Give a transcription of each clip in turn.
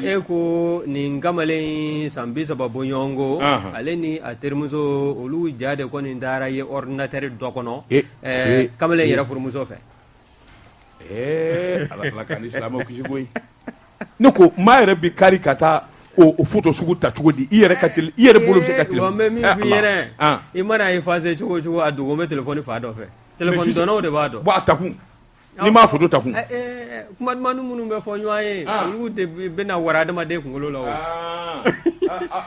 e ko nin kamalen san 30 bɔɲɔgɔnko ale ni a terimuso olu ja de kɔni taara ye ordinateur dɔ kɔnɔ kamalen yɛrɛ furumuso fɛ ala ka ni silamɛw kisi koyi ne ko maa yɛrɛ bi kari ka taa o photo sugu ta cogo di i yɛrɛ bolo bɛ se ka tile wa mɛ min f'i yɛrɛ i mana effacer cogo cogo a dogo bɛ téléphone fa dɔ fɛ téléphone dɔnnaw de b'a dɔn bon a takun ni m'a photo takun kuma duman minnu bɛ fɔ ɲɔgɔn ye olu de bɛna wara adamaden kunkolo la o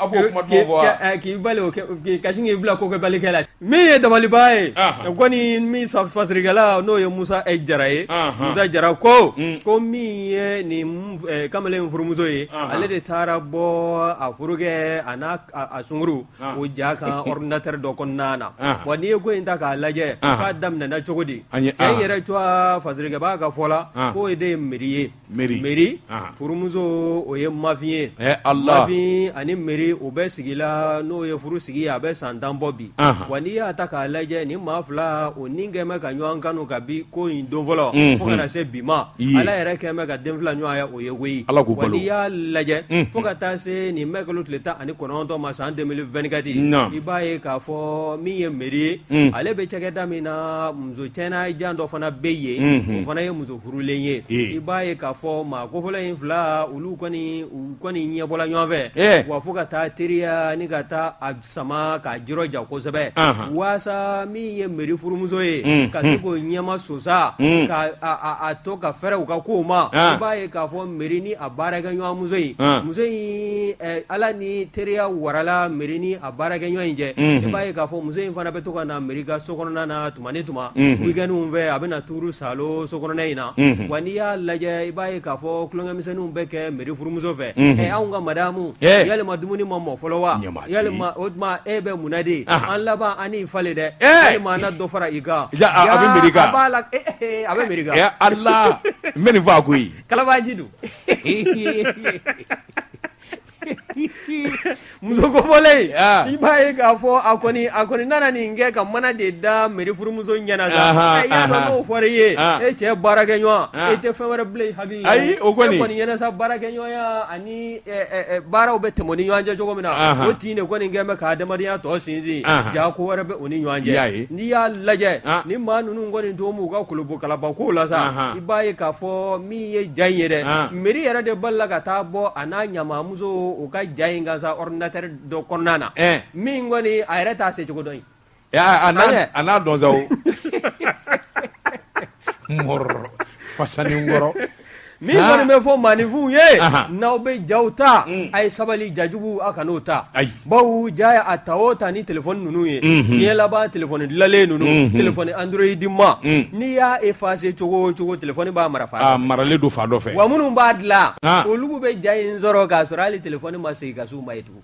a b'o kuma duman fɔ k'i bali o kasi k'i bila ko kɛ balikɛla min ye dabaliba ye kɔni min fasirikɛla n'o ye Musa Jara ye Musa Jara ko min ye nin kamalen furumuso ye ale de taara bɔ a furukɛ a n'a a sunkuru o ja kan ordinateur dɔ kɔnɔna na wa n'i ye ko in ta k'a lajɛ k'a daminɛna cogo di cɛ yɛrɛ cogoya fasirikɛbaa ka fɔ la k'o de ye meri ye meri furumuso o ye mafin ye mafin ani meri o bɛ sigi la n'o ye furu sigi a bɛ san 10 bɔ bi wa n'i y'a ta k'a lajɛ ni maa fila o ni kɛmɛ ka ɲɔgɔn kanu ka bi ko in don fɔlɔ fo ka na se bi ma ala yɛrɛ kɛmɛ ka den fila ɲɔgɔn ye o ye koyi wa n'i y'a lajɛ fo ka taa se nin mɛkalo tile 19 ma san 2024 i b'a ye k'a fɔ min ye meri ye ale bɛ cakɛda min na muso cɛna jan dɔ fana bɛ yen o fana ye muso furulen ye i b'a ye k'a fɔ maa kofɔlɔ in fila olu kɔni ɲɛbɔla ɲɔgɔn fɛ wa fo ka taa teriya ni ka taa a sama k'a jirɔja kosɛbɛ waasa min ye meri furumuso ye ka se k'o ɲɛma sosa ka to ka fɛrɛ u ka kow ma i b'a ye k'a fɔ meri ni a baarakɛɲɔgɔn muso in ala ni teriya warala meri ni a baarakɛɲɔgɔn in cɛ i b'a ye k'a fɔ muso in fana bɛ to ka na meri ka sokɔnɔna na tuma ni tuma weekend fɛ a bɛ na tuuru salo sokɔnɔna in na wa n'i y'a lajɛ i b'a ye k'a fɔ tulonkɛmisɛnninw bɛ kɛ meri furumuso fɛ anw ka madamu yalima dumuni ma mɔ fɔlɔ wa yalima o tuma e bɛ mun na de an laban an n'i falen dɛ yalima an na dɔ fara i kan a bɛ meri kan a b'a la a bɛ meri kan ala n bɛ nin fɔ a koyi kalabaji dun muso kofɔlen i b'a ye k'a fɔ a kɔni nana nin kɛ ka mana de da meri furumuso ɲɛna sa y'a dɔn n'o fɔra i ye e cɛ baarakɛɲɔgɔn e tɛ fɛn wɛrɛ bilen hakili la ayi o kɔni ɲɛna sa baarakɛɲɔgɔnya ani baaraw bɛ tɛmɛ ni ɲɔgɔn cɛ cogo min na o tin de kɔni kɛn bɛ ka adamadenya tɔ sinsin ja ko wɛrɛ bɛ o ni ɲɔgɔn cɛ n'i y'a lajɛ ni maa ninnu kɔni to m'u ka kolobo kalaba kow la sa i b'a ye k'a fɔ min ye ja in ye dɛ meri yɛrɛ de balila ka taa bɔ a n'a ɲamamuso o ka ja in kan sa ordinateur dɔ kɔnɔna na min kɔni a yɛrɛ t'a se cogo dɔn a n'a dɔn sa o mɔrɔ fasani wɔrɔ min kɔni bɛ fɔ maaninfinw ye n'aw bɛ jaw ta a ye sabali jajugu a kan'o ta bawo ja ye a ta o ta ni téléphone ninnu ye diɲɛ laban téléphone dilanlen ninnu téléphone android ma n'i y'a effacer cogo o cogo téléphone b'a mara fa maralen don fa dɔ fɛ wa minnu b'a dilan olu bɛ ja in sɔrɔ k'a sɔrɔ hali téléphone ma segin ka s'u ma ye tugun